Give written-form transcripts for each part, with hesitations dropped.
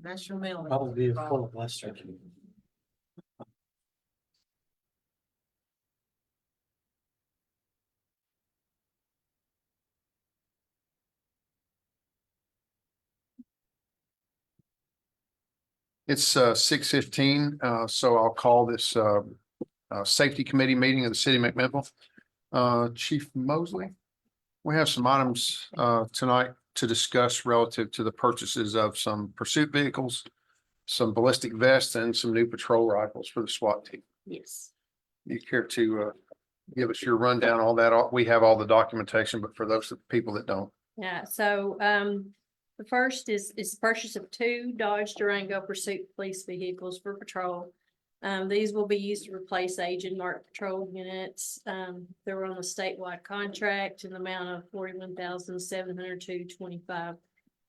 That's your mail. Probably full of Lester. It's 6:15, so I'll call this Safety Committee meeting of the City of McMinnville. Chief Mosley, we have some items tonight to discuss relative to the purchases of some pursuit vehicles, some ballistic vests, and some new patrol rifles for the SWAT team. Yes. You care to give us your rundown on that? We have all the documentation, but for those people that don't. Yeah, so the first is purchase of 2 Dodge Durango Pursuit police vehicles for patrol. These will be used to replace aged marked patrol units. They were on a statewide contract in the amount of $41,702.25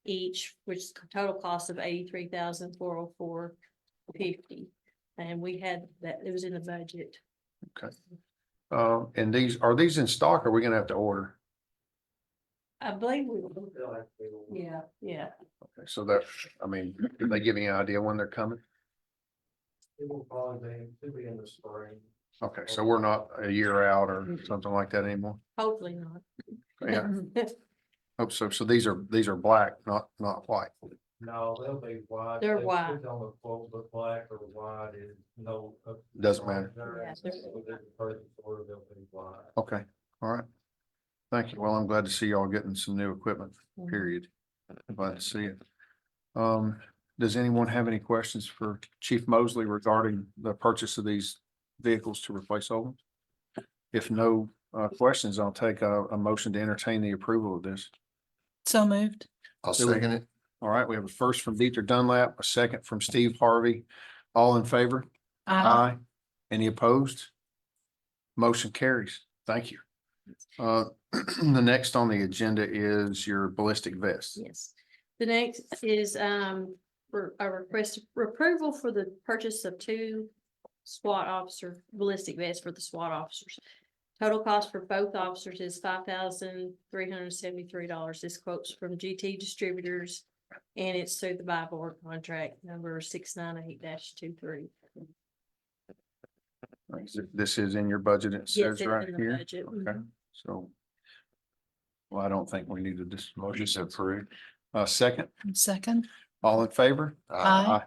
each, which is a total cost of $83,404.50. And we had that, it was in the budget. Okay. And are these in stock? Or are we gonna have to order? I believe we will. Yeah, yeah. Okay, so that, I mean, did they give you an idea when they're coming? It will probably be in the spring. Okay, so we're not a year out or something like that anymore. Hopefully not. Yeah, hope so. So these are black, not white. No, they'll be white. They're They white. put on the quote, but black or white is no. Doesn't matter. Yeah, they're- Within the purchase order, they'll be white. Okay, all right. Thank you. Well, I'm glad to see y'all getting some new equipment, period. Glad to see it. Does anyone have any questions for Chief Mosley regarding the purchase of these vehicles to replace old ones? If no questions, I'll take a motion to entertain the approval of this. So moved. I'll second it. All right, we have a first from Dieter Dunlap, a second from Steve Harvey. All in favor? Aye. Any opposed? Motion carries. Thank you. The next on the agenda is your ballistic vest. Yes. The next is for a request for approval for the purchase of 2 SWAT officer ballistic vests for the SWAT officers. Total cost for both officers is $5,373. This quote's from GT Distributors, and it's through the buy board contract number 698-23. This is in your budget, it Yes, says it's right in the here. budget. Okay, so. Well, I don't think we needed this motion Motion approved. Second, Second. all in favor? Aye.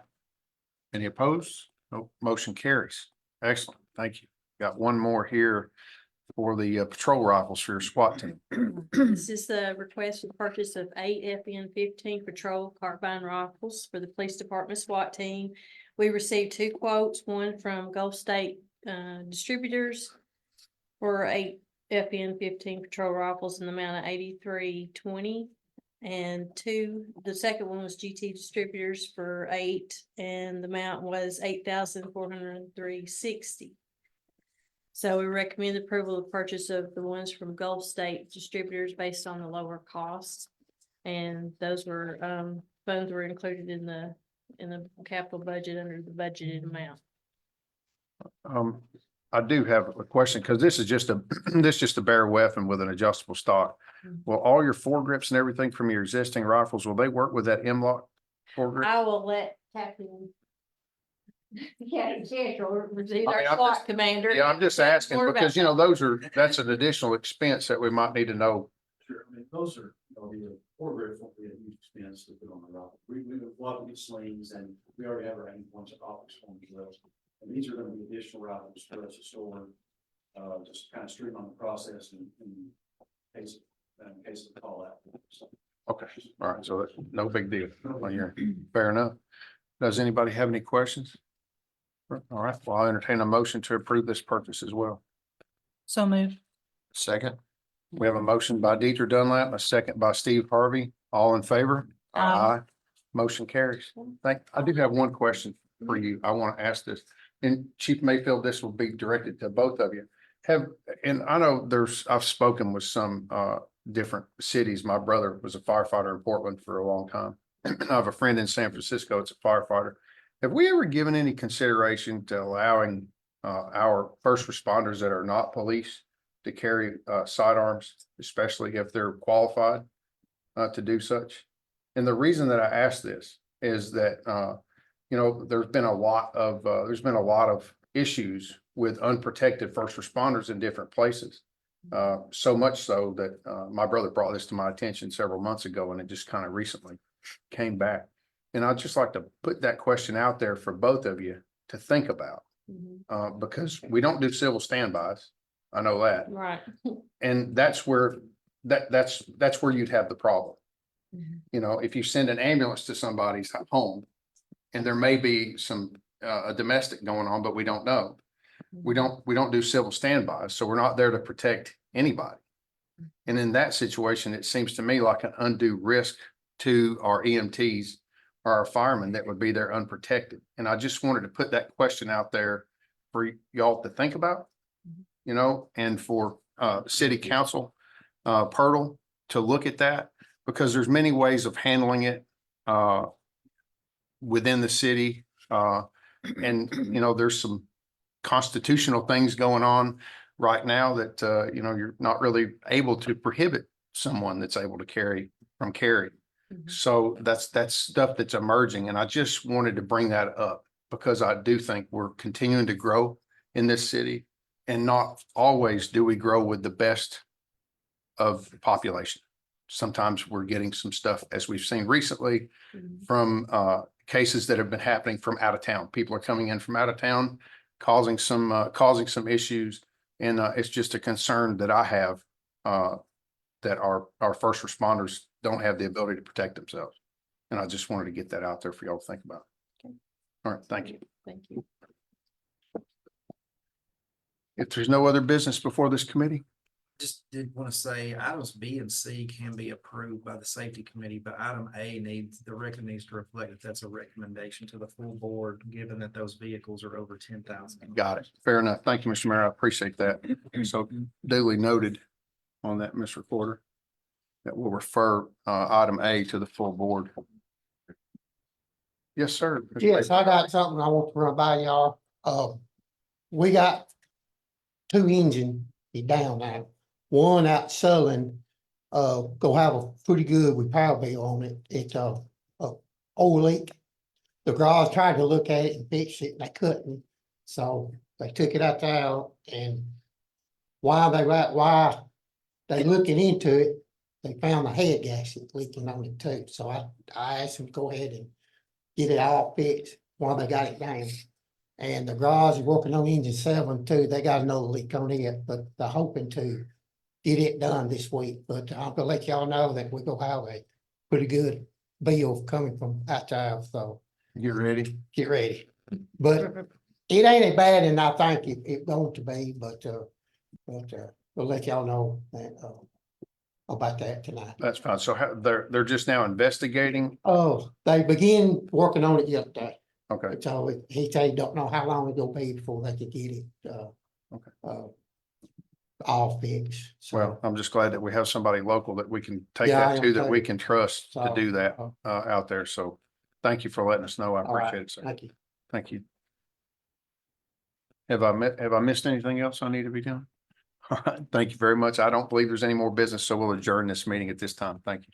Any opposed? No, motion carries. Excellent, thank you. Got one more here for the patrol rifles for your SWAT team. This is the request for the purchase of 8 FN-15 patrol carbine rifles for the police department SWAT team. We received 2 quotes, one from Gulf State Distributors for 8 FN-15 patrol rifles in the amount of $83.20. And the second one was GT Distributors for 8, and the amount was $8,403.60. So we recommend approval of purchase of the ones from Gulf State Distributors based on the lower costs. And those were, funds were included in the capital budget under the budgeted amount. I do have a question, because this is just a bare weapon with an adjustable stock. Will all your foregrips and everything from your existing rifles, will they work with that M-LOK foregrip? I will let Captain. Yeah, Central, I mean, our I'm SWAT just- commander. Yeah, I'm just asking More about because, that's an additional expense that we might need to know. Sure, I mean, those are, the foregrip won't be a huge expense to put on the rifle. We have a lot of these slings and we already have our aim points at optics on those. And these are gonna be additional rifles for us to store, just kind of streamline the process in case of call out. So, Okay, all right, so that's no big deal. Well, fair enough. Does anybody have any questions? All right, well, I'll entertain a motion to approve this purchase as well. So moved. Second. We have a motion by Dieter Dunlap, a second by Steve Harvey. All in favor? Aye. Motion carries. I do have one question for you. I want to ask this. And Chief Mayfield, this will be directed to both of you. And I know I've spoken with some different cities. My brother was a firefighter in Portland for a long time. I have a friend in San Francisco, it's a firefighter. Have we ever given any consideration to allowing our first responders that are not police to carry sidearms, especially if they're qualified to do such? And the reason that I ask this is that, you know, there's been a lot of issues with unprotected first responders in different places. So much so that, my brother brought this to my attention several months ago, and it just kind of recently came back. And I'd just like to put that question out there for both of you to think about, Mhm. because we don't do civil standbys. I know that. Right. And that's where, that's where you'd have the problem. Mhm. You know, if you send an ambulance to somebody's home and there may be some, a domestic going on, but we don't know. We don't do civil standbys, so we're not there to protect anybody. And in that situation, it seems to me like an undue risk to our EMTs or our firemen that would be there unprotected. And I just wanted to put that question out there for y'all to think about, you know, and for city council, Pirtle to look at that, because there's many ways of handling it within the city. And, you know, there's some constitutional things going on right now that, you know, you're not really able to prohibit someone that's able to carry from carry. Mhm. So that's stuff that's emerging. And I just wanted to bring that up because I do think we're continuing to grow in this city, and not always do we grow with the best of the population. Sometimes we're getting some stuff, as we've seen recently, Mhm. from cases that have been happening from out of town. People are coming in from out of town, causing some issues. And it's just a concern that I have, that our first responders don't have the ability to protect themselves. And I just wanted to get that out there for y'all to think about. Okay. All right, thank you. Thank you. If there's no other business before this committee, Just did want to say items B and C can be approved by the safety committee, but item A the record needs to reflect that that's a recommendation to the full board, given that those vehicles are over 10,000. got it. Fair enough. Thank you, Mr. Mayor. I appreciate that. So duly noted on that, Ms. Recorder, that will refer item A to the full board. Yes, sir. Mr. Yes, Baker. I got something I want to run by y'all. We got two engines down now. One out Sullivan, go have a pretty good repair bill on it. It's a oil leak. The garage tried to look at it and fix it, and they couldn't. So they took it out there, and while they looking into it, they found the head gasket leaking on it too. So I asked them to go ahead and get it all fixed while they got it down. And the garage is working on engine 7 too. They got another leak on it, but they're hoping to get it done this week. But I'm gonna let y'all know that we're gonna have a pretty good bill coming from out there, so You ready? get ready. But it ain't as bad as I think it going to be, but we'll let y'all know that about that tonight. That's fine. So they're just now investigating? Oh, they begin working on it yesterday. Okay, So he said he don't know how long it's gonna be before they can get it, all fixed. So, well, I'm just glad that we have somebody local that we can take Yeah, I that am to, that we too. can trust to So, do that out there. So thank you for letting us know. I all right, appreciate it, sir. thank you. Thank you. Have I missed anything else I need to be doing? All right, thank you very much. I don't believe there's any more business, so we'll adjourn this meeting at this time. Thank you.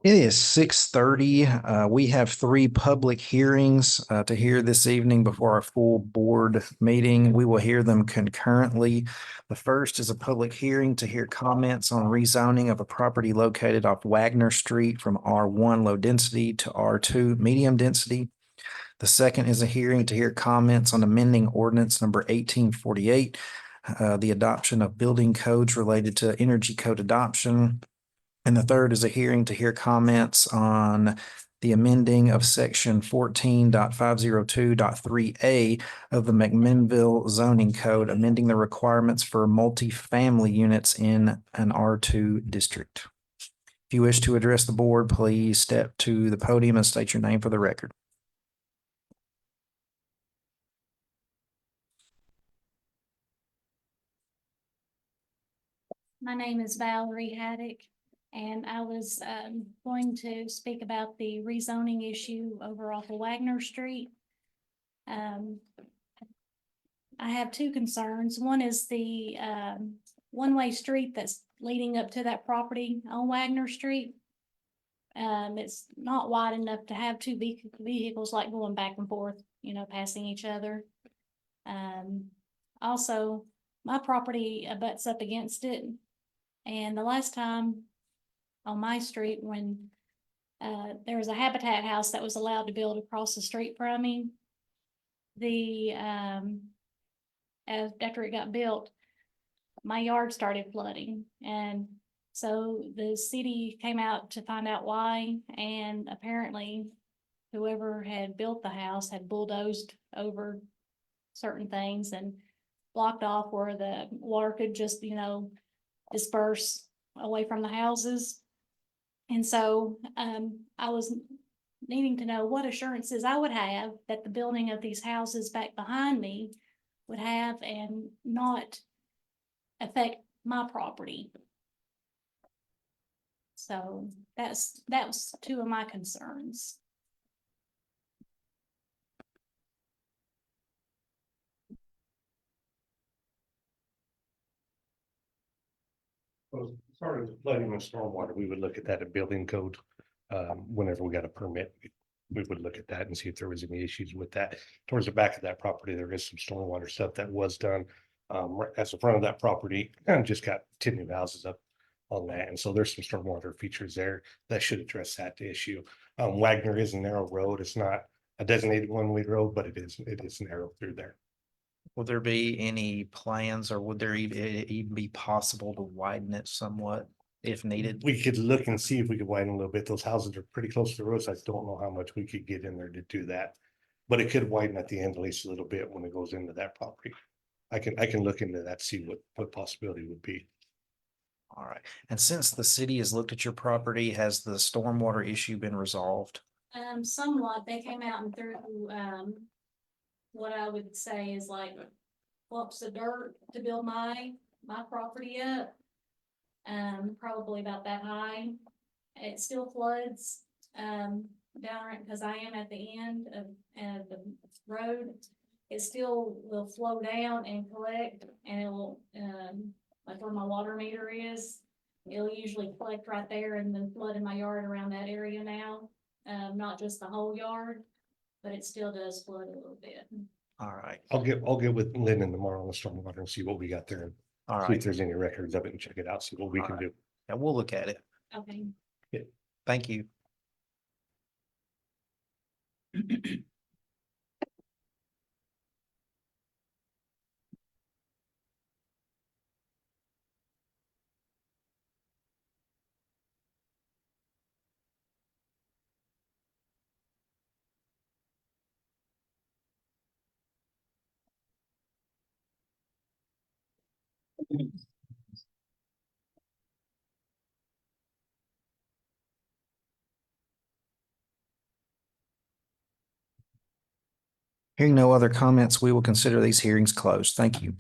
It is 6:30. We have three public hearings to hear this evening before our full board meeting. We will hear them concurrently. The first is a public hearing to hear comments on rezoning of a property located off Wagner Street from R1 low density to R2 medium density. The second is a hearing to hear comments on amending ordinance number 1848, the adoption of building codes related to energy code adoption. And the third is a hearing to hear comments on the amending of section 14.502.3A of the McMinnville zoning code, amending the requirements for multifamily units in an R2 district. If you wish to address the board, please step to the podium and state your name for the record. My name is Valerie Haddock, and I was going to speak about the rezoning issue over off of Wagner Street. I have two concerns. One is the one-way street that's leading up to that property on Wagner Street. It's not wide enough to have two vehicles like going back and forth, passing each other. Also, my property abuts up against it. And the last time on my street, when there was a Habitat house that was allowed to build across the street from me, after it got built, my yard started flooding. And so the city came out to find out why, and apparently whoever had built the house had bulldozed over certain things and blocked off where the water could just, disperse away from the houses. And so I was needing to know what assurances I would have that the building of these houses back behind me would have and not affect my property. So that was two of my concerns. Well, as far as flooding and stormwater, we would look at that at building code. Whenever we got a permit, we would look at that and see if there was any issues with that. Towards the back of that property, there is some stormwater stuff that was done. Right at the front of that property, and just got 10 new houses up on that. And so there's some stormwater features there that should address that issue. Wagner is a narrow road. It's not a designated one-way road, but it is narrow through there. Would there be any plans, or would there even be possible to widen it somewhat if needed? We could look and see if we could widen a little bit. Those houses are pretty close to the road, so I don't know how much we could get in there to do that. But it could widen at the end at least a little bit when it goes into that property. I can look into that, see what possibility would be. All right. And since the city has looked at your property, has the stormwater issue been resolved? Somewhat. They came out and threw what I would say is like lumps of dirt to build my property up. Probably about that high. It still floods down because I am at the end of the road. It still will flow down and collect, and it will like where my water meter is, it'll usually collect right there and then flood in my yard around that area now. Not just the whole yard, but it still does flood a little bit. All right. I'll get with Lyndon tomorrow on the stormwater and see what we got there. All See if right. there's any records of it and check it out, see what we All can right. do. And we'll look at it. Okay. Thank you. Hearing no other comments, we will consider these hearings closed. Thank you.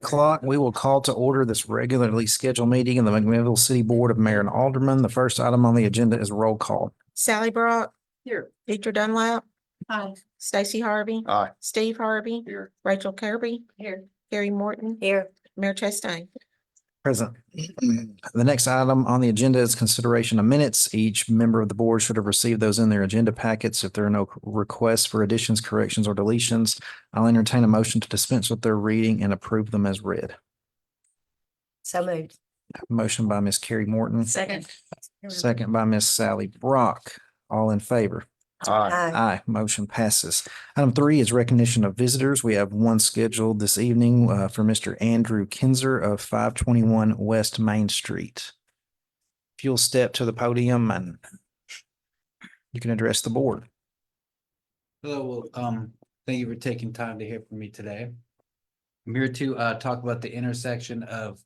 Clock, we will call to order this regularly scheduled meeting of the McMinnville City Board of Mayor and Aldermen. The first item on the agenda is roll call. Sally Brock, Here. Victor Dunlap, Aye. Stacy Harvey, Aye. Steve Harvey, Here. Rachel Kirby, Here. Gary Morton. Here. Mayor Chastain. Present. The next item on the agenda is consideration of minutes. Each member of the board should have received those in their agenda packets. If there are no requests for additions, corrections, or deletions, I'll entertain a motion to dispense with their reading and approve them as read. So moved. Motion by Ms. Carrie Morton, Second. second by Ms. Sally Brock. All in favor? Aye. Aye, motion passes. Item 3 is recognition of visitors. We have one scheduled this evening for Mr. Andrew Kinzer of 521 West Main Street. If you'll step to the podium and you can address the board. Hello, thank you for taking time to hear from me today. I'm here to talk about the intersection of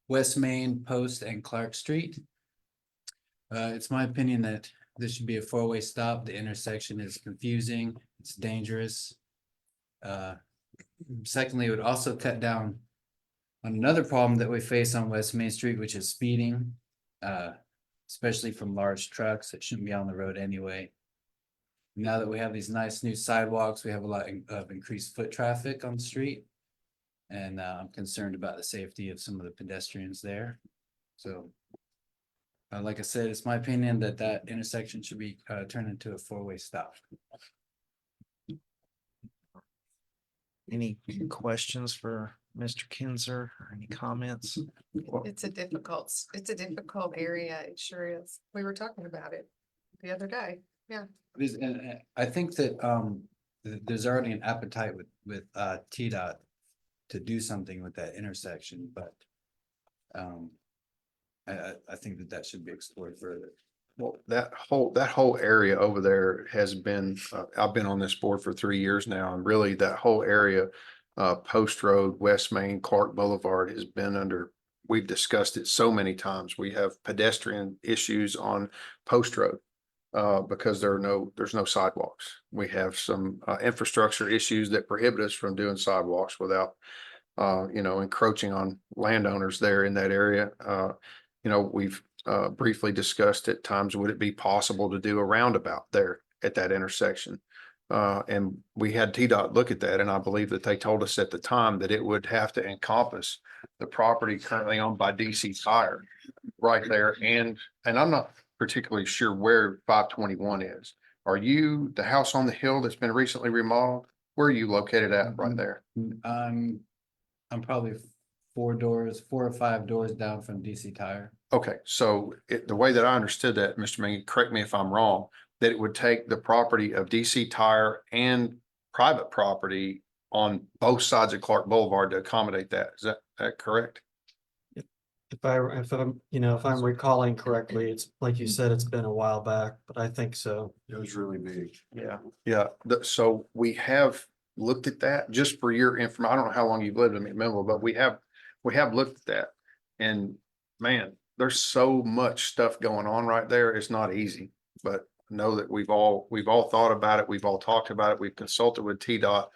West Main, Post, and Clark Street. It's my opinion that this should be a four-way stop. The intersection is confusing, it's dangerous. Secondly, it would also cut down on another problem that we face on West Main Street, which is speeding. Especially from large trucks that shouldn't be on the road anyway. Now that we have these nice new sidewalks, we have a lot of increased foot traffic on the street. And I'm concerned about the safety of some of the pedestrians there. So like I said, it's my opinion that that intersection should be turned into a four-way stop. Any questions for Mr. Kinzer or any comments? It's a difficult area. It sure is. We were talking about it the other day. And I think that there's already an appetite with TDOT to do something with that intersection, but I think that should be explored further. Well, that whole area over there has been, I've been on this board for 3 years now, and really that whole area, Post Road, West Main, Clark Boulevard has been under, we've discussed it so many times. We have pedestrian issues on Post Road because there's no sidewalks. We have some infrastructure issues that prohibit us from doing sidewalks without, encroaching on landowners there in that area. We've briefly discussed at times, would it be possible to do a roundabout there at that intersection? And we had TDOT look at that, and I believe that they told us at the time that it would have to encompass the property currently owned by DC Tire right there. And I'm not particularly sure where 521 is. Are you the house on the hill that's been recently remodeled? Where are you located at right there? I'm probably 4 or 5 doors down from DC Tire. Okay, so the way that I understood that, Mr. Mingy, correct me if I'm wrong, that it would take the property of DC Tire and private property on both sides of Clark Boulevard to accommodate that. Is that correct? If I'm recalling correctly, it's like you said, it's been a while back, but I think so. It was really big. Yeah. So we have looked at that just for your information. I don't know how long you've lived in McMinnville, but we have looked at that. And man, there's so much stuff going on right there. It's not easy, but know that we've all thought about it. We've all talked about it. We've consulted with TDOT.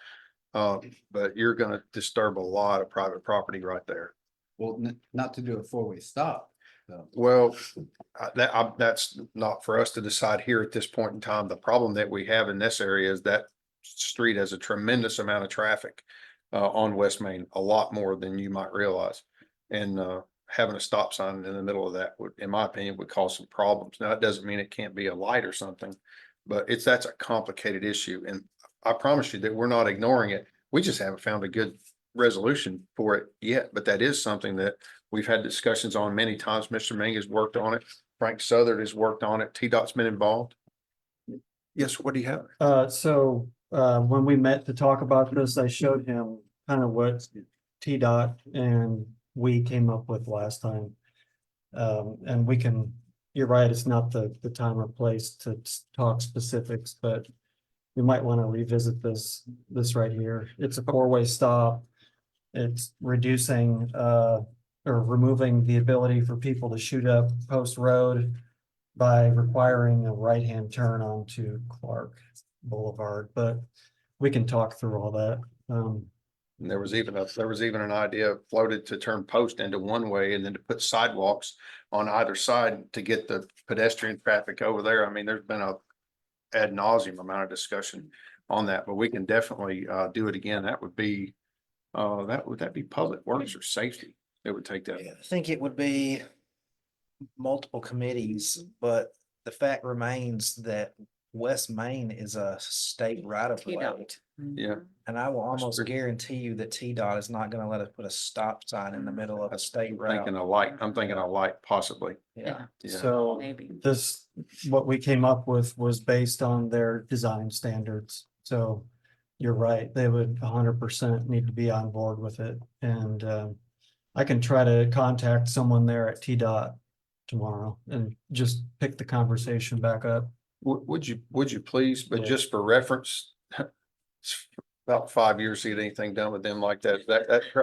But you're going to disturb a lot of private property right there. Well, not to do a four-way stop. So. Well, that's not for us to decide here at this point in time. The problem that we have in this area is that street has a tremendous amount of traffic on West Main, a lot more than you might realize. And having a stop sign in the middle of that would, in my opinion, would cause some problems. Now, it doesn't mean it can't be a light or something, but that's a complicated issue. And I promise you that we're not ignoring it. We just haven't found a good resolution for it yet, but that is something that we've had discussions on many times. Mr. Ming has worked on it. Frank Southern has worked on it. TDOT's been involved. Yes, what do you have? So when we met to talk about this, I showed him kind of what TDOT and we came up with last time. And you're right, it's not the time or place to talk specifics, but we might want to revisit this right here. It's a 4-way stop. It's reducing or removing the ability for people to shoot up Post Road by requiring a right-hand turn onto Clark Boulevard, but we can talk through all that. And there was even an idea floated to turn post into one way and then to put sidewalks on either side to get the pedestrian traffic over there. I mean, there's been a ad nauseum amount of discussion on that, but we can definitely do it again. That would be would that be public works or safety? It would take that. I think it would be multiple committees, but the fact remains that West Main is a state right of way. Yeah, And I will That's almost true. guarantee you that TDOT is not gonna let us put a stop sign in the middle of a state route. I'm thinking a light possibly. Yeah. Yeah. So this, what we came up with was based on their design standards. So you're right, they would 100% need to be on board with it. And I can try to contact someone there at TDOT tomorrow and just pick the conversation back up. Would you please, but Yeah. just for reference, it's about 5 years to get anything done with them like that.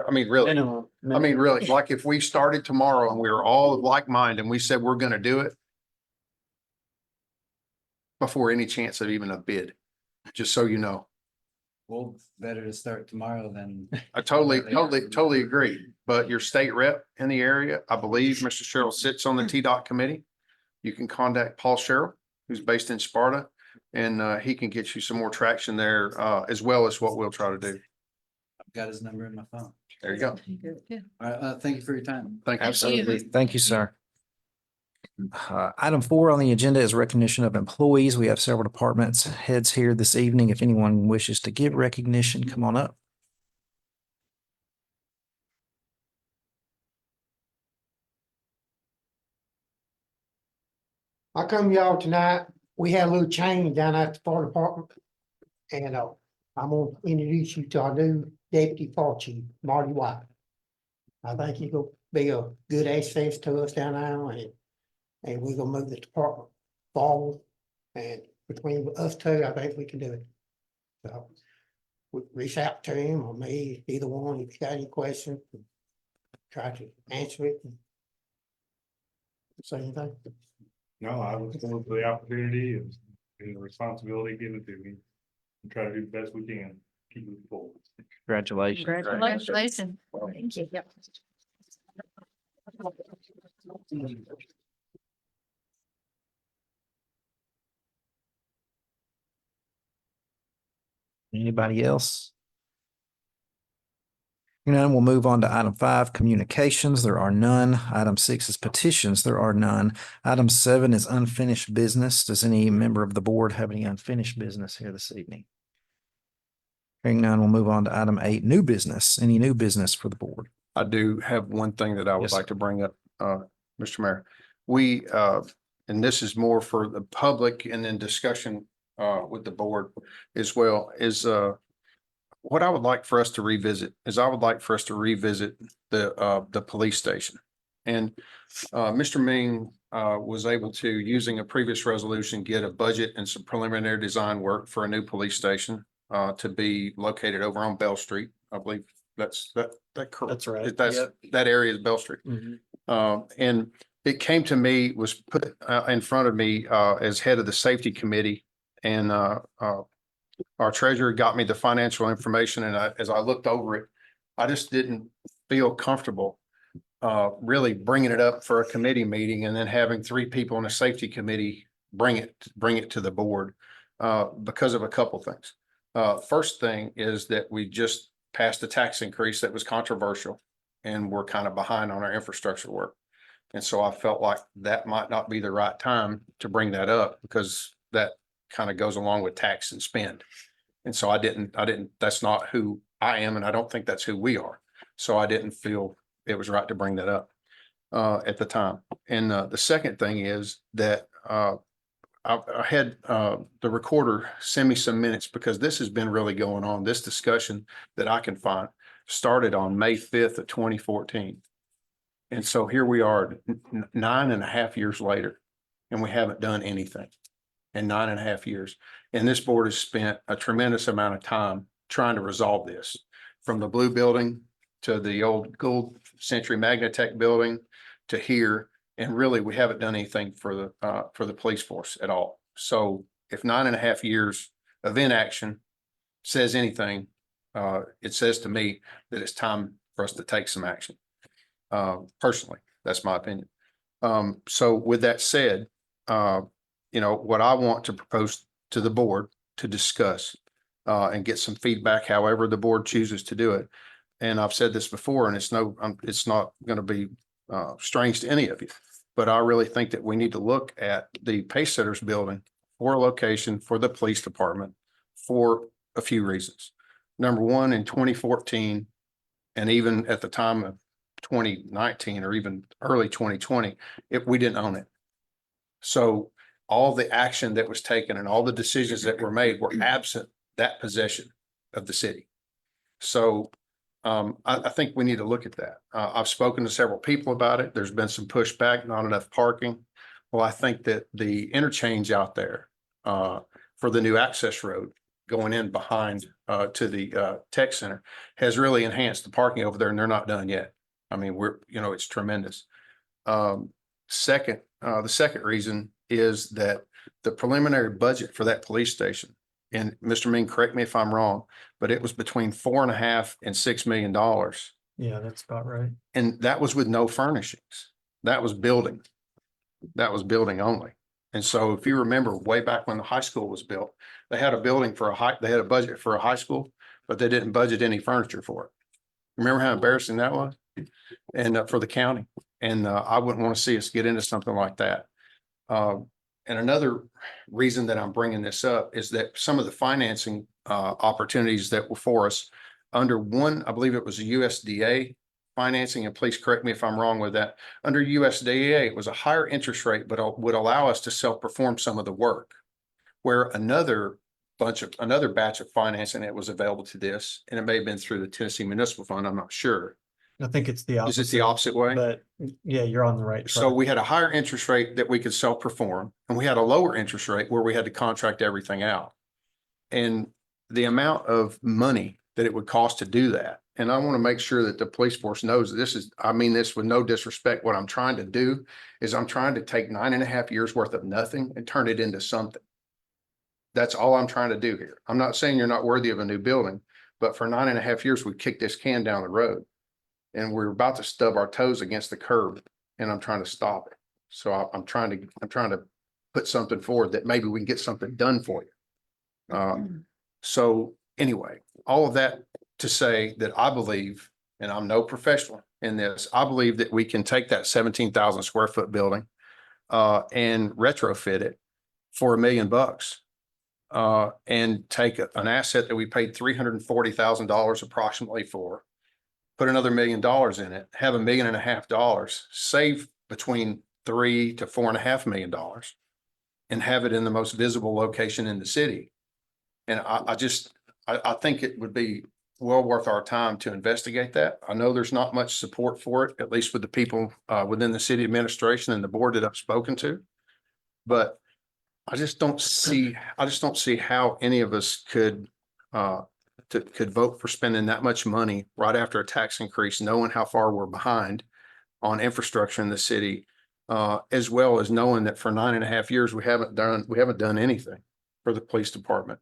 I mean, really. Minimum. I mean, really, like if we started tomorrow and we were all of like mind and we said we're gonna do it before any chance of even a bid, just so you know. Well, better to start tomorrow than. I totally agree. But your state rep in the area, I believe Mr. Sherrill sits on the TDOT committee. You can contact Paul Sherrill, who's based in Sparta, and he can get you some more traction there, as well as what we'll try to do. I've got his number in my phone. There you go. All right, thank you for your time. Thank you. Absolutely. Thank you, sir. Item 4 on the agenda is recognition of employees. We have several departments heads here this evening. If anyone wishes to give recognition, come on up. I come to y'all tonight, we had a little change down at the fire department. And I'm gonna introduce you to our new deputy fire chief, Marty White. I think he's gonna be a good access to us down there and we're gonna move the department forward. And between us two, I think we can do it. So we reach out to him or me, either one, if you got any questions, try to answer it. Say anything. No, I was going for the opportunity and the responsibility given to me. And try to do the best we can, keep it forward. Congratulations. Congratulations. Thank you. Yep. Anybody else? None, we'll move on to item 5, communications. There are none. Item 6 is petitions. There are none. Item 7 is unfinished business. Does any member of the board have any unfinished business here this evening? Hearing none, we'll move on to item 8, new business. Any new business for the board? I do have one thing that I would Yes, like to bring up, Mr. Mayor. We, and this is more for the public and then discussion, with the board as well, is, what I would like for us to revisit is I would like for us to revisit the police station. And, Mr. Ming, was able to, using a previous resolution, get a budget and some preliminary design work for a new police station, to be located over on Bell Street. I believe that's correct. That's right. That area is Bell Street. Mhm. And it came to me, was put in front of me as head of the safety committee. And our treasurer got me the financial information, and as I looked over it, I just didn't feel comfortable really bringing it up for a committee meeting and then having 3 people in a safety committee bring it to the board because of a couple things. First thing is that we just passed a tax increase that was controversial, and we're kind of behind on our infrastructure work. And so I felt like that might not be the right time to bring that up, because that kind of goes along with tax and spend. And so I didn't, that's not who I am, and I don't think that's who we are. So I didn't feel it was right to bring that up at the time. And the second thing is that I had the recorder send me some minutes, because this has been really going on. This discussion that I can find started on May 5th of 2014. And so here we are 9.5 years later, and we haven't done anything in 9.5 years. And this board has spent a tremendous amount of time trying to resolve this, from the blue building to the old Gold Century Magnatech building to here. And really, we haven't done anything for the police force at all. So if 9.5 years of inaction says anything, it says to me that it's time for us to take some action. Personally, that's my opinion. So with that said, what I want to propose to the board to discuss and get some feedback, however the board chooses to do it. And I've said this before, and it's not going to be strange to any of you, but I really think that we need to look at the Pace Setters building for a location for the police department for a few reasons. Number one, in 2014, and even at the time of 2019 or even early 2020, we didn't own it. So all the action that was taken and all the decisions that were made were absent that possession of the city. So I think we need to look at that. I've spoken to several people about it. There's been some pushback, not enough parking. Well, I think that the interchange out there for the new access road going in behind to the tech center has really enhanced the parking over there, and they're not done yet. I mean, it's tremendous. The second reason is that the preliminary budget for that police station, and Mr. Mean, correct me if I'm wrong, but it was between $4.5 and $6 million. Yeah, that's about right. And that was with no furnishings. That was building. That was building only. And so if you remember way back when the high school was built, they had a building they had a budget for a high school, but they didn't budget any furniture for it. Remember how embarrassing that was? And for the county. And I wouldn't want to see us get into something like that. And another reason that I'm bringing this up is that some of the financing opportunities that were for us under one, I believe it was a USDA financing, and please correct me if I'm wrong with that. Under USDA, it was a higher interest rate, but would allow us to self-perform some of the work. Where another batch of financing that was available to this, and it may have been through the Tennessee Municipal Fund, I'm not sure. I think it's the opposite. Is it the opposite way? But yeah, you're on the right So track. we had a higher interest rate that we could self-perform, and we had a lower interest rate where we had to contract everything out. And the amount of money that it would cost to do that. And I want to make sure that the police force knows I mean this with no disrespect. What I'm trying to do is I'm trying to take 9.5 years worth of nothing and turn it into something. That's all I'm trying to do here. I'm not saying you're not worthy of a new building, but for 9.5 years, we kicked this can down the road. And we're about to stub our toes against the curb, and I'm trying to stop it. So I'm trying to put something forward that maybe we can get something done for you. So anyway, all of that to say that I believe, and I'm no professional in this, I believe that we can take that 17,000 square foot building and retrofit it for $1 million. And take an asset that we paid $340,000 approximately for, put another $1 million in it, have $1.5 million, save between $3 to $4.5 million, and have it in the most visible location in the city. And I think it would be well worth our time to investigate that. I know there's not much support for it, at least with the people within the city administration and the board that I've spoken to. But I just don't see how any of us could vote for spending that much money right after a tax increase, knowing how far we're behind on infrastructure in the city, as well as knowing that for 9.5 years, we haven't done anything for the police department.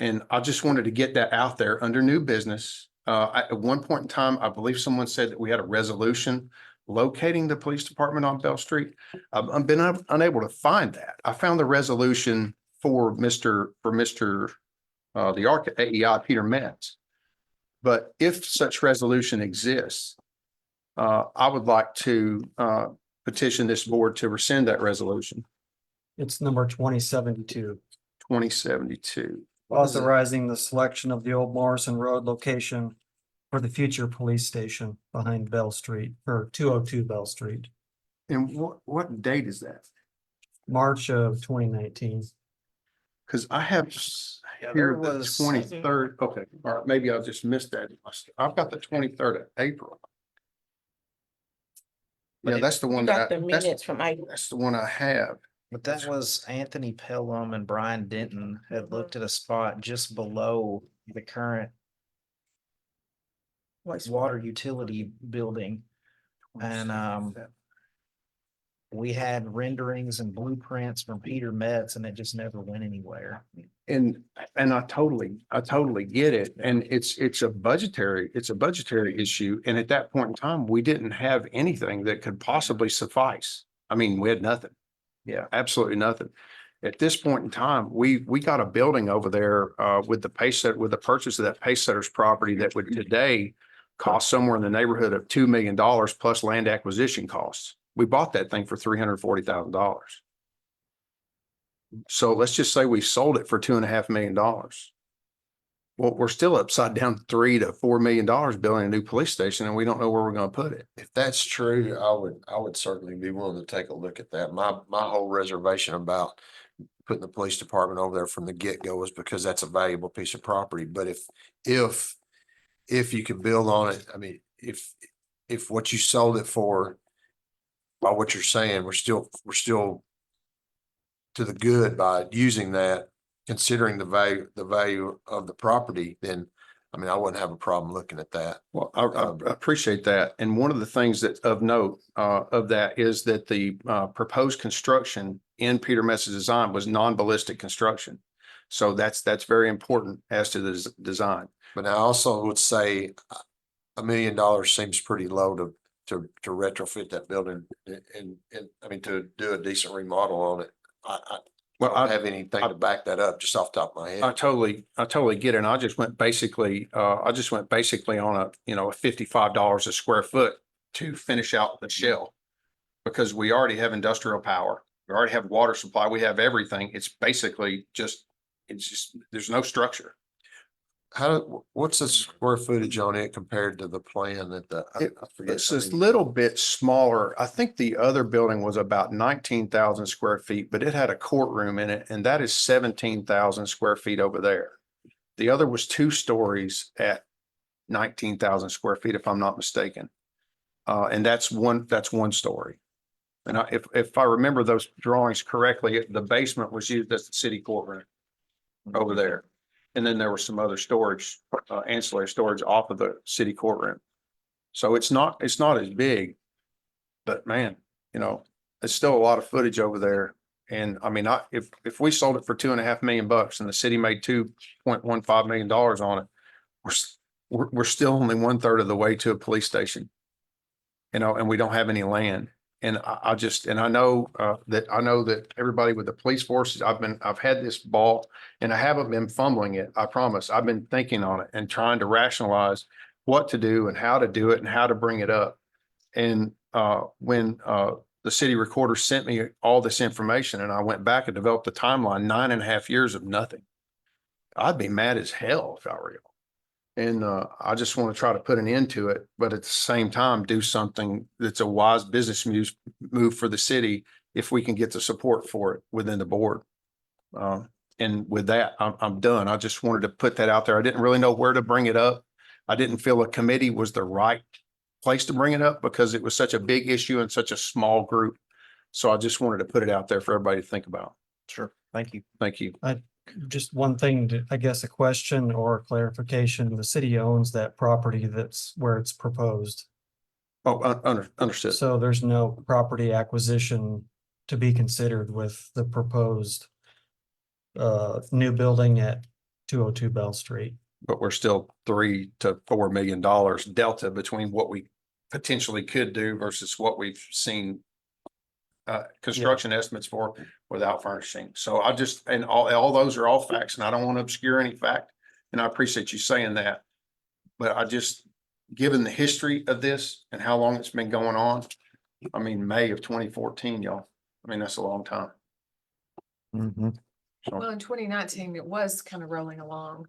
And I just wanted to get that out there under new business. At one point in time, I believe someone said that we had a resolution locating the police department on Bell Street. I've been unable to find that. I found the resolution for the AEI, Peter Metz. But if such resolution exists, I would like to petition this board to rescind that resolution. It's number 2072. 2072. Authorizing the selection of the old Morrison Road location for the future police station behind Bell Street, or 202 Bell Street, And what date is that? March of 2019. Because I have here the 23rd. Okay, all right, maybe I just missed that. I've got the 23rd of April. Yeah, that's the one Got that the minutes from April. that's the one I have. But that was Anthony Pelham and Brian Denton had looked at a spot just below the current water utility building. And we had renderings and blueprints from Peter Metz and it just never went anywhere. And I totally get it. And it's a budgetary issue. And at that point in time, we didn't have anything that could possibly suffice. I mean, we had nothing. Yeah, absolutely nothing. At this point in time, we got a building over there with the with the purchase of that Pacesetters property that would today cost somewhere in the neighborhood of $2 million plus land acquisition costs. We bought that thing for $340,000. So let's just say we sold it for $2.5 million. Well, we're still upside down $3 to $4 million building a new police station, and we don't know where we're going to put it. If that's true, I would certainly be willing to take a look at that. My whole reservation about putting the police department over there from the get-go was because that's a valuable piece of property. But if you could build on it, I mean, if what you sold it for, by what you're saying, we're still to the good by using that, considering the value of the property, then, I mean, I wouldn't have a problem looking at that. Well, I appreciate that. And one of the things that of note of that is that the proposed construction in Peter Metz's design was non-ballistic construction. So that's very important as to the design. But I also would say $1 million seems pretty low to retrofit that building and I mean, to do a decent remodel on it. I don't have anything to back that up just off the top of my head. I totally get it. And I just went basically on a, $55 a square foot to finish out the shell. Because we already have industrial power, we already have water supply, we have everything. It's basically there's no structure. What's the square footage on it compared to the plan that I forget. It's a little bit smaller. I think the other building was about 19,000 square feet, but it had a courtroom in it, and that is 17,000 square feet over there. The other was 2 stories at 19,000 square feet, if I'm not mistaken. And that's one story. And if I remember those drawings correctly, the basement was used as the city courtroom over there. And then there was some other storage, ancillary storage off of the city courtroom. So it's not as big, but man, it's still a lot of footage over there. And I mean, if we sold it for $2.5 million and the city made $2.15 million on it, we're still only 1/3 of the way to a police station, and we don't have any land. And I know that everybody with the police forces, I've had this ball and I haven't been fumbling it. I promise. I've been thinking on it and trying to rationalize what to do and how to do it and how to bring it up. And when the city recorder sent me all this information and I went back and developed a timeline, 9.5 years of nothing, I'd be mad as hell if I were you. And I just want to try to put an end to it, but at the same time, do something that's a wise business move for the city if we can get the support for it within the board. And with that, I'm done. I just wanted to put that out there. I didn't really know where to bring it up. I didn't feel a committee was the right place to bring it up because it was such a big issue and such a small group. So I just wanted to put it out there for everybody to think about. Sure. Thank you. Thank you. Just one thing, I guess, a question or clarification. The city owns that property that's where it's proposed. Oh, understood. So there's no property acquisition to be considered with the proposed new building at 202 Bell Street. But we're still $3 to $4 million delta between what we potentially could do versus what we've seen construction estimates for without furnishing. So and all those are all facts, and I don't want to obscure any fact. And I appreciate you saying that. But given the history of this and how long it's been going on, I mean, May of 2014, y'all, I mean, that's a long time. Well, in 2019, it was kind of rolling along,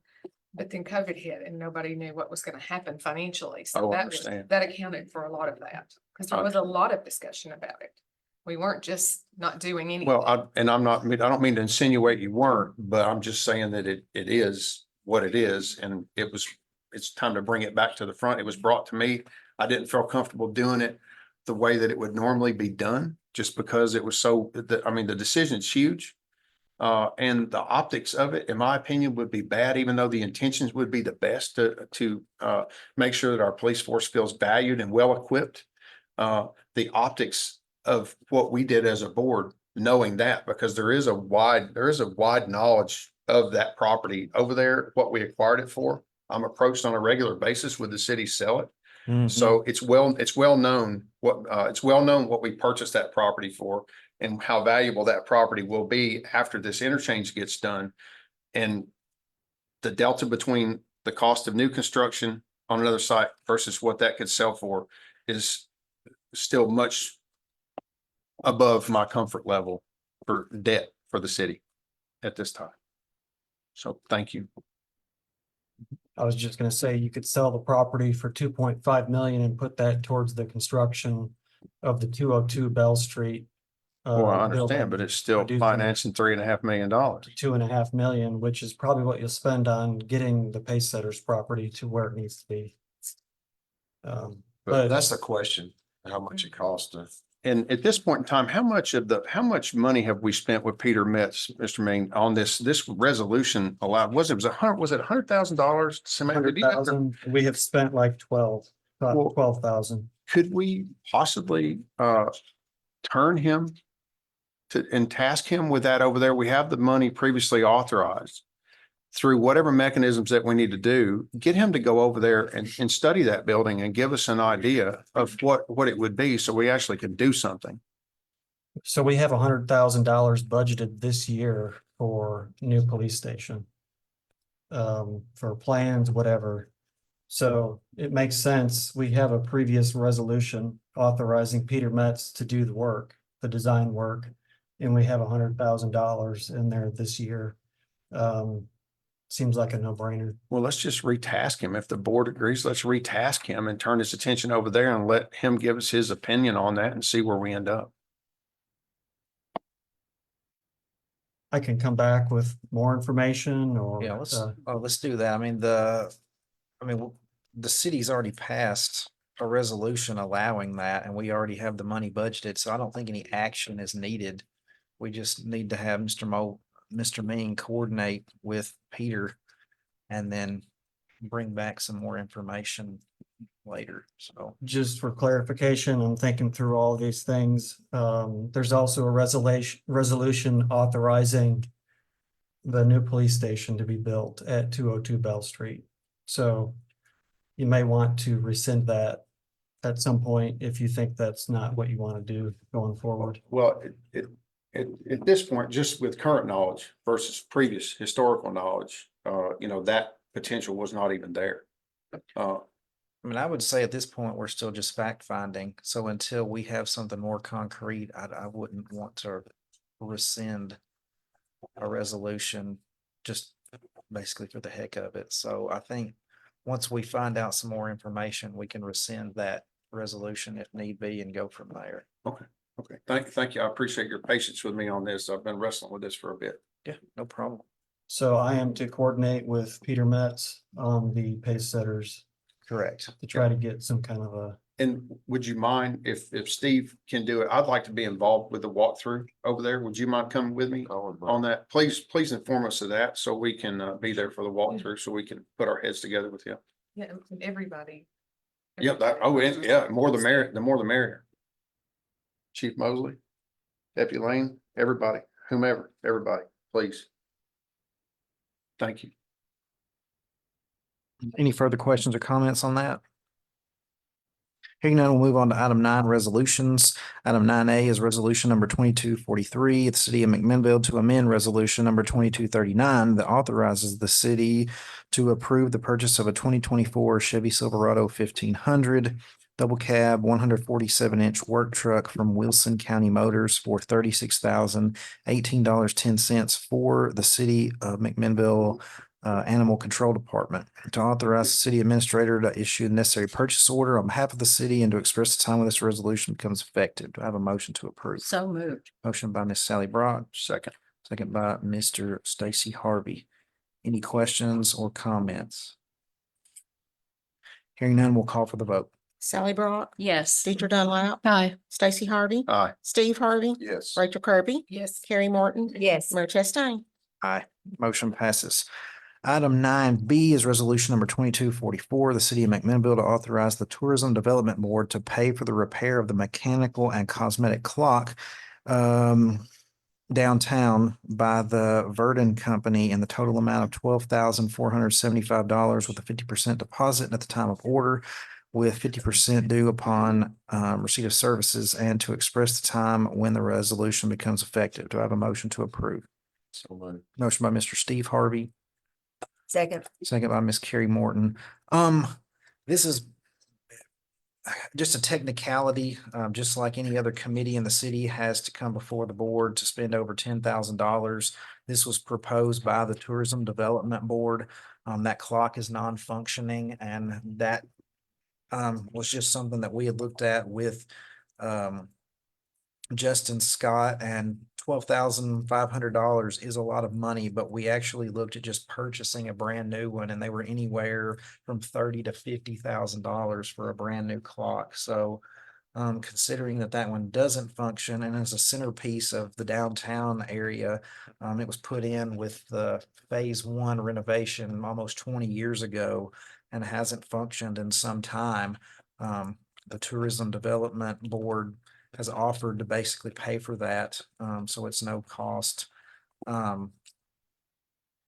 but then COVID hit and nobody knew what was going to happen financially. So I understand. that accounted for a lot of that because there was a lot of discussion about it. We weren't just not doing anything. Well, I don't mean to insinuate you weren't, but I'm just saying that it is what it is. And it's time to bring it back to the front. It was brought to me. I didn't feel comfortable doing it the way that it would normally be done, just because it was the decision's huge. And the optics of it, in my opinion, would be bad, even though the intentions would be the best to make sure that our police force feels valued and well equipped. The optics of what we did as a board, knowing that, because there is a wide knowledge of that property over there, what we acquired it for. I'm approached on a regular basis with the city sell it. Mhm. So it's well known what we purchased that property for and how valuable that property will be after this interchange gets done. And the delta between the cost of new construction on another site versus what that could sell for is still much above my comfort level for debt for the city at this time. So thank you. I was just gonna say, you could sell the property for 2.5 million and put that towards the construction of the 202 Bell Street. Well, I understand, building. but it's still I do think- financing $3.5 million. 2.5 million, which is probably what you'll spend on getting the Pace Setters property to where it needs to be. But But that's the question, how much it costs to. And at this point in time, how much money have we spent with Peter Metz, Mr. Main, on this resolution allowed? Was it $100,000? 100,000, we have spent like 12, about Well- 12,000. Could we possibly turn him and task him with that over there? We have the money previously authorized. Through whatever mechanisms that we need to do, get him to go over there and study that building and give us an idea of what it would be, so we actually can do something. So we have $100,000 budgeted this year for new police station. For plans, whatever. So it makes sense. We have a previous resolution authorizing Peter Metz to do the work, the design work. And we have $100,000 in there this year. Seems like a no-brainer. Well, let's just retask him. If the board agrees, let's retask him and turn his attention over there and let him give us his opinion on that and see where we end up. I can come back with more information or. Yeah, let's do that. I mean, the city's already passed a resolution allowing that, and we already have the money budgeted, so I don't think any action is needed. We just need to have Mr. Mean coordinate with Peter and then bring back some more information later, so. Just for clarification, I'm thinking through all these things. There's also a resolution authorizing the new police station to be built at 202 Bell Street. So you may want to rescind that at some point if you think that's not what you want to do going forward. Well, at this point, just with current knowledge versus previous historical knowledge, that potential was not even there. I mean, I would say at this point, we're still just fact finding. So until we have something more concrete, I wouldn't want to rescind a resolution just basically for the heck of it. So I think once we find out some more information, we can rescind that resolution if need be and go from there. Okay. Thank you. I appreciate your patience with me on this. I've been wrestling with this for a bit. Yeah, no problem. So I am to coordinate with Peter Metz on the Pace Setters Correct. to try to get some kind of a. And would you mind if Steve can do it? I'd like to be involved with the walkthrough over there. Would you mind coming with me on that? Please inform us of that so we can be there for the walkthrough, so we can put our heads together with you. Yeah, and everybody. Yep, more the merrier, the more the merrier. Chief Mosley, Deputy Lane, everybody, whomever, everybody, please. Thank you. Any further questions or comments on that? Hearing none, we'll move on to item 9, resolutions. Item 9A is resolution number 2243, the city of McMinnville to amend resolution number 2239 that authorizes the city to approve the purchase of a 2024 Chevy Silverado 1500 double cab 147-inch work truck from Wilson County Motors for $36,018.10 for the city of McMinnville Animal Control Department, to authorize the city administrator to issue the necessary purchase order on behalf of the city and to express the time when this resolution becomes effective. Do I have a motion to approve? So moved. Motion by Ms. Sally Brock, Second. second by Mr. Stacy Harvey. Any questions or comments? Hearing none, we'll call for the vote. Sally Brock, Yes. Deidre Dunlap, Aye. Stacy Harvey, Aye. Steve Harvey, Yes. Rachel Kirby, Yes. Carrie Morton. Yes. Mayor Chastain. Aye, motion passes. Item 9B is resolution number 2244, the city of McMinnville to authorize the Tourism Development Board to pay for the repair of the mechanical and cosmetic clock downtown by the Verdon Company in the total amount of $12,475 with a 50% deposit at the time of order, with 50% due upon receipt of services, and to express the time when the resolution becomes effective. Do I have a motion to approve? So moved. Motion by Mr. Steve Harvey, Second. second by Ms. Carrie Morton. This is just a technicality, just like any other committee in the city has to come before the board to spend over $10,000. This was proposed by the Tourism Development Board. That clock is non-functioning, and that was just something that we had looked at with Justin Scott, and $12,500 is a lot of money, but we actually looked at just purchasing a brand new one, and they were anywhere from $30,000 to $50,000 for a brand new clock. So considering that that one doesn't function and is a centerpiece of the downtown area, it was put in with the phase 1 renovation almost 20 years ago and hasn't functioned in some time. The Tourism Development Board has offered to basically pay for that. So it's no cost, to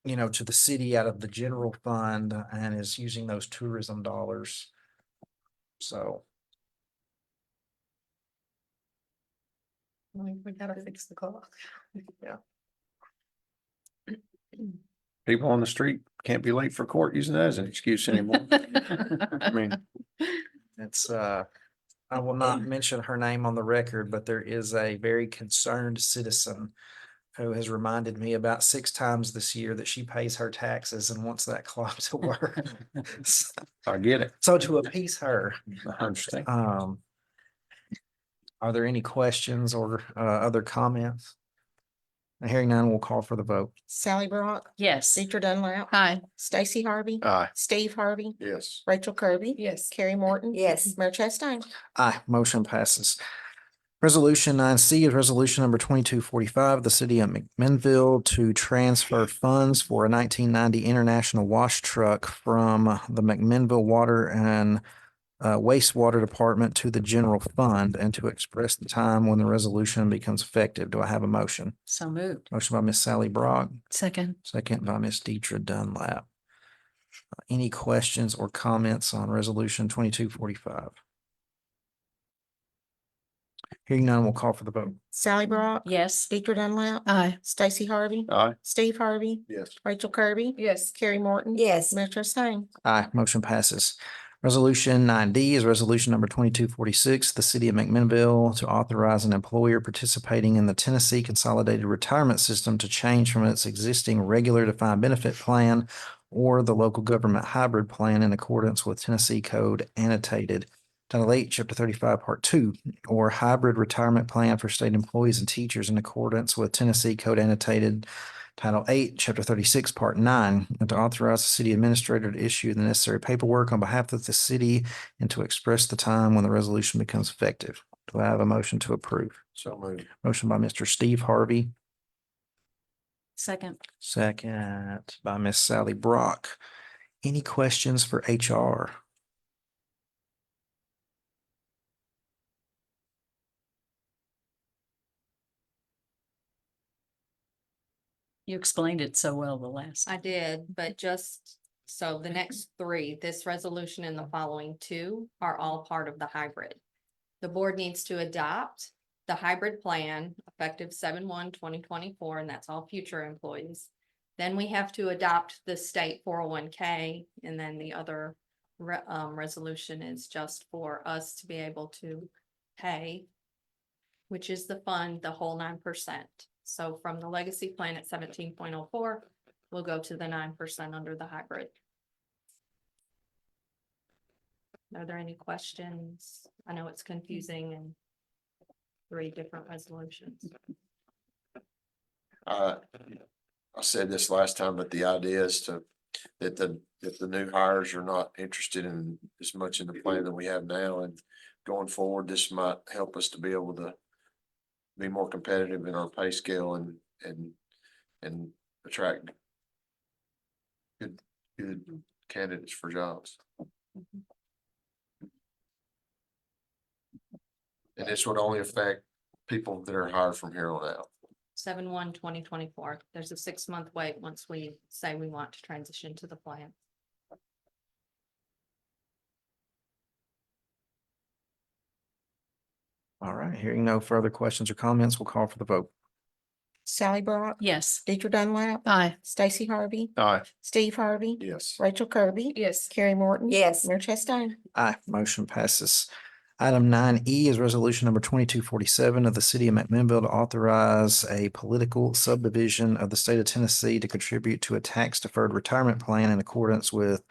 the city out of the general fund, and is using those tourism dollars. So We gotta fix the clock. People on the street can't be late for court using that as an excuse anymore. I mean, it's, I will not mention her name on the record, but there is a very concerned citizen who has reminded me about 6 times this year that she pays her taxes and wants that clock to work. I get it. So to appease her, I understand. are there any questions or other comments? Hearing none, we'll call for the vote. Sally Brock, Yes. Deidre Dunlap, Aye. Stacy Harvey, Aye. Steve Harvey, Yes. Rachel Kirby. Yes. Carrie Morton. Yes. Mayor Chastain. Aye, motion passes. Resolution 9C is resolution number 2245, the city of McMinnville to transfer funds for a 1990 International wash truck from the McMinnville Water and Wastewater Department to the general fund, and to express the time when the resolution becomes effective. Do I have a motion? So moved. Motion by Miss Sally Brock, Second. second by Miss Deidre Dunlap. Any questions or comments on resolution 2245? Hearing none, we'll call for the vote. Sally Brock. Yes. Deidre Dunlap. Aye. Stacy Harvey. Aye. Steve Harvey. Yes. Rachel Kirby. Yes. Carrie Morton. Yes. Mayor Chastain. Aye, motion passes. Resolution 9D is resolution number 2246, the city of McMinnville to authorize an employer participating in the Tennessee Consolidated Retirement System to change from its existing regular defined benefit plan or the local government hybrid plan in accordance with Tennessee Code Annotated Title 8, Chapter 35, Part 2, or hybrid retirement plan for state employees and teachers in accordance with Tennessee Code Annotated Title 8, Chapter 36, Part 9, and to authorize the city administrator to issue the necessary paperwork on behalf of the city and to express the time when the resolution becomes effective. Do I have a motion to approve? So moved. Motion by Mr. Steve Harvey, Second. second by Miss Sally Brock. Any questions for HR? You explained it so well the last. I did, but just, so the next 3, this resolution and the following 2 are all part of the hybrid. The board needs to adopt the hybrid plan effective 7/1/2024, and that's all future employees. Then we have to adopt the state 401k, and then the other resolution is just for us to be able to pay, which is the fund, the whole 9%. So from the legacy plan at 17.04, we'll go to the 9% under the hybrid. Are there any questions? I know it's confusing and 3 different resolutions. I said this last time, but the idea is if the new hires are not interested in as much in the plan that we have now, and going forward, this might help us to be able to be more competitive in our pay scale and attract good candidates for jobs. And this would only affect people that are hired from here on out. 7/1/2024. There's a 6-month wait once we say we want to transition to the plan. All right, hearing no further questions or comments, we'll call for the vote. Sally Brock, Yes. Deidre Dunlap, Aye. Stacy Harvey, Aye. Steve Harvey, Yes. Rachel Kirby, Yes. Carrie Morton. Yes. Mayor Chastain. Aye, motion passes. Item 9E is resolution number 2247 of the city of McMinnville to authorize a political subdivision of the state of Tennessee to contribute to a tax deferred retirement plan in accordance with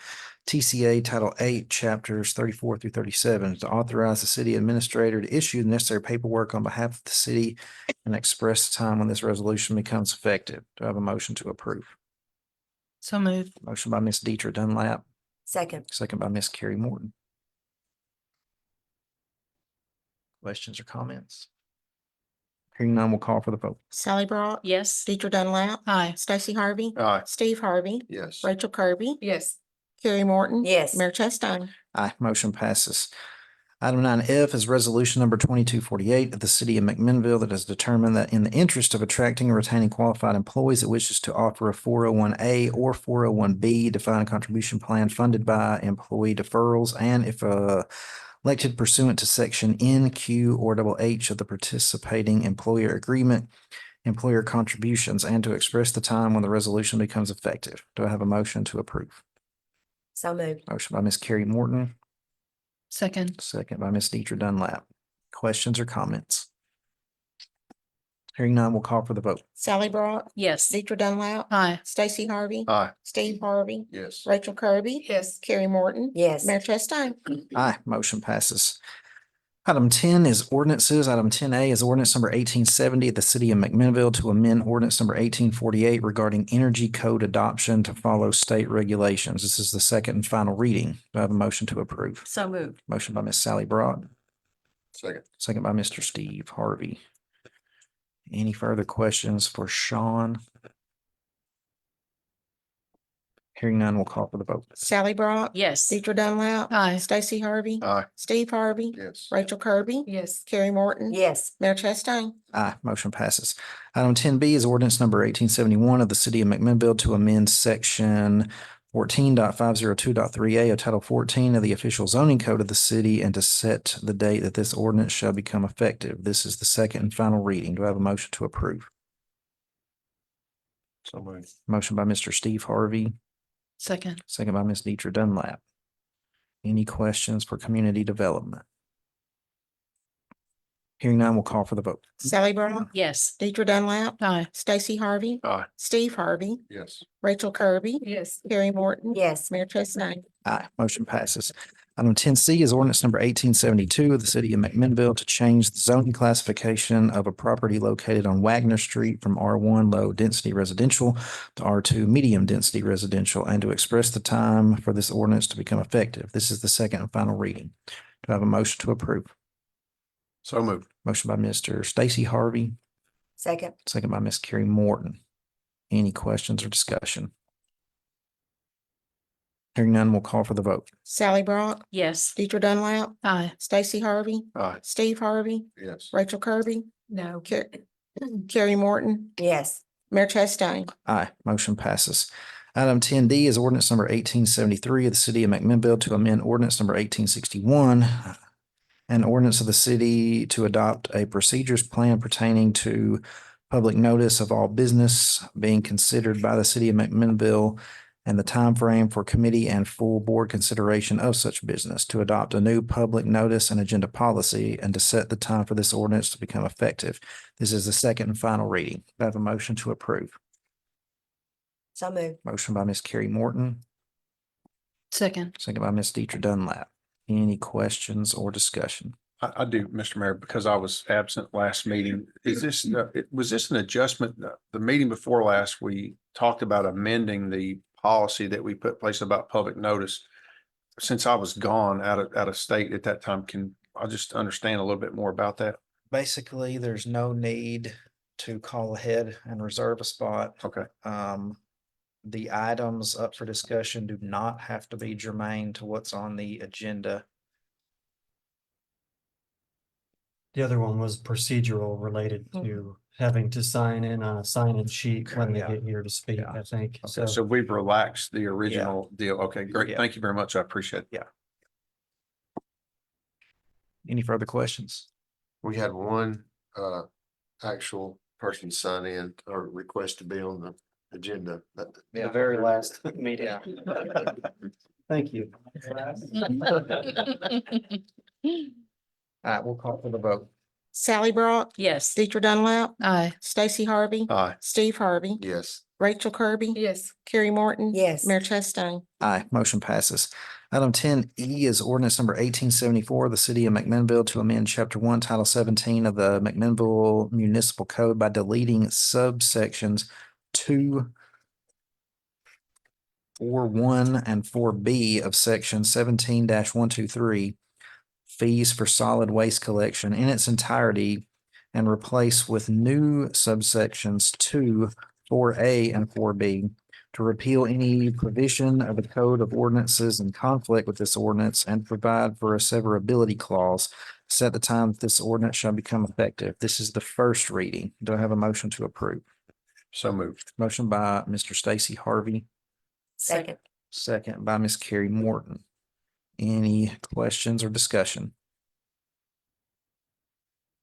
TCA Title 8, Chapters 34 through 37, to authorize the city administrator to issue the necessary paperwork on behalf of the city and express the time when this resolution becomes effective. Do I have a motion to approve? So moved. Motion by Ms. Deidre Dunlap, Second. second by Ms. Carrie Morton. Questions or comments? Hearing none, we'll call for the vote. Sally Brock, Yes. Deidre Dunlap, Aye. Stacy Harvey, Aye. Steve Harvey, Yes. Rachel Kirby, Yes. Carrie Morton. Yes. Mayor Chastain. Aye, motion passes. Item 9F is resolution number 2248 of the city of McMinnville that has determined that in the interest of attracting and retaining qualified employees, it wishes to offer a 401A or 401B defined contribution plan funded by employee deferrals, and if elected pursuant to section N, Q, or H of the participating employer agreement, employer contributions, and to express the time when the resolution becomes effective. Do I have a motion to approve? So moved. Motion by Ms. Carrie Morton, Second. second by Ms. Deidre Dunlap. Questions or comments? Hearing none, we'll call for the vote. Sally Brock, Yes. Deidre Dunlap, Aye. Stacy Harvey, Aye. Steve Harvey, Yes. Rachel Kirby, Yes. Carrie Morton. Yes. Mayor Chastain. Aye, motion passes. Item 10 is ordinances. Item 10A is ordinance number 1870 of the city of McMinnville to amend ordinance number 1848 regarding energy code adoption to follow state regulations. This is the second and final reading. Do I have a motion to approve? So moved. Motion by Ms. Sally Brock, Second. second by Mr. Steve Harvey. Any further questions for Sean? Hearing none, we'll call for the vote. Sally Brock, Yes. Deidre Dunlap, Aye. Stacy Harvey, Aye. Steve Harvey, Yes. Rachel Kirby, Yes. Carrie Morton. Yes. Mayor Chastain. Aye, motion passes. Item 10B is ordinance number 1871 of the city of McMinnville to amend section 14.502.3A of Title 14 of the official zoning code of the city and to set the date that this ordinance shall become effective. This is the second and final reading. Do I have a motion to approve? So moved. Motion by Mr. Steve Harvey, Second. second by Ms. Deidre Dunlap. Any questions for community development? Hearing none, we'll call for the vote. Sally Brock, Yes. Deidre Dunlap, Aye. Stacy Harvey, Aye. Steve Harvey, Yes. Rachel Kirby, Yes. Carrie Morton. Yes. Mayor Chastain. Aye, motion passes. Item 10C is ordinance number 1872 of the city of McMinnville to change the zoning classification of a property located on Wagner Street from R1 low density residential to R2 medium density residential and to express the time for this ordinance to become effective. This is the second and final reading. Do I have a motion to approve? So moved. Motion by Mr. Stacy Harvey, Second. second by Ms. Carrie Morton. Any questions or discussion? Hearing none, we'll call for the vote. Sally Brock, Yes. Deidre Dunlap, Aye. Stacy Harvey, Aye. Steve Harvey, Yes. Rachel Kirby, No. Carrie Morton. Yes. Mayor Chastain. Aye, motion passes. Item 10D is ordinance number 1873 of the city of McMinnville to amend ordinance number 1861, an ordinance of the city to adopt a procedures plan pertaining to public notice of all business being considered by the city of McMinnville and the time frame for committee and full board consideration of such business, to adopt a new public notice and agenda policy, and to set the time for this ordinance to become effective. This is the second and final reading. Do I have a motion to approve? So moved. Motion by Ms. Carrie Morton, Second. second by Ms. Deidre Dunlap. Any questions or discussion? I do, Mr. Mayor, because I was absent last meeting. Is this, was this an adjustment? The meeting before last, we talked about amending the policy that we put in place about public notice. Since I was gone out of state at that time, can I just understand a little bit more about that? Basically, there's no need to call ahead and reserve a spot. Okay. the items up for discussion do not have to be germane to what's on the agenda. The other one was procedural related to having to sign in on a sign-in sheet when they Yeah. get here to speak, I think. Okay, so we've relaxed the Yeah. original deal. Okay, great. Yeah. Thank you very much. I appreciate it. Any further questions? We had one actual person sign in or request to be on the agenda. The very last meeting. Thank you. All right, we'll call for the vote. Sally Brock, Yes. Deidre Dunlap, Aye. Stacy Harvey, Aye. Steve Harvey, Yes. Rachel Kirby, Yes. Carrie Morton. Yes. Mayor Chastain. Aye, motion passes. Item 10E is ordinance number 1874, the city of McMinnville to amend chapter 1, title 17 of the McMinnville Municipal Code by deleting subsections 2, 4.1 and 4B of section 17-123, fees for solid waste collection in its entirety, and replace with new subsections 2, 4A and 4B to repeal any provision of the code of ordinances in conflict with this ordinance and provide for a severability clause, set the time that this ordinance shall become effective. This is the first reading. Do I have a motion to approve? So moved. Motion by Mr. Stacy Harvey, Second. second by Ms. Carrie Morton. Any questions or discussion?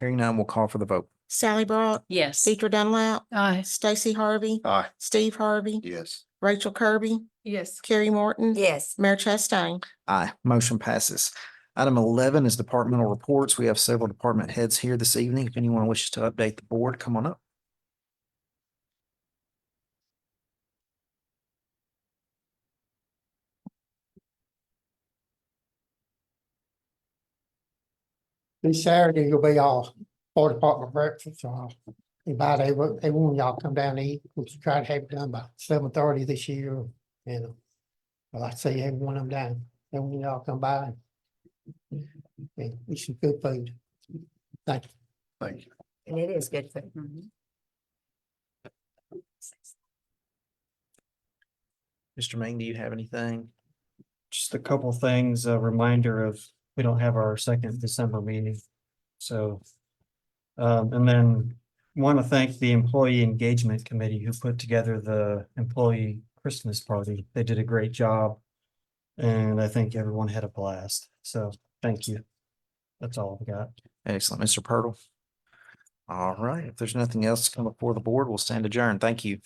Hearing none, we'll call for the vote. Sally Brock, Yes. Deidre Dunlap, Aye. Stacy Harvey, Aye. Steve Harvey, Yes. Rachel Kirby, Yes. Carrie Morton. Yes. Mayor Chastain. Aye, motion passes. Item 11 is departmental reports. We have several department heads here this evening. If anyone wishes to update the board, come on up. This Saturday will be our fire department breakfast, so invite everyone y'all come down to eat. We should try to have it done by 7:30 this year. And I'd like to see everyone I'm down, everyone y'all come by and eat some good food. Thank you. Thank you. And it is good food. Mr. Main, do you have anything? Just a couple things, a reminder of, we don't have our second December meeting. So, and then want to thank the Employee Engagement Committee who put together the employee Christmas party. They did a great job. And I think everyone had a blast. So thank you. That's all I've got. Excellent, Mr. Purtle. All right, if there's nothing else to come before the board, we'll stand adjourned. Thank you.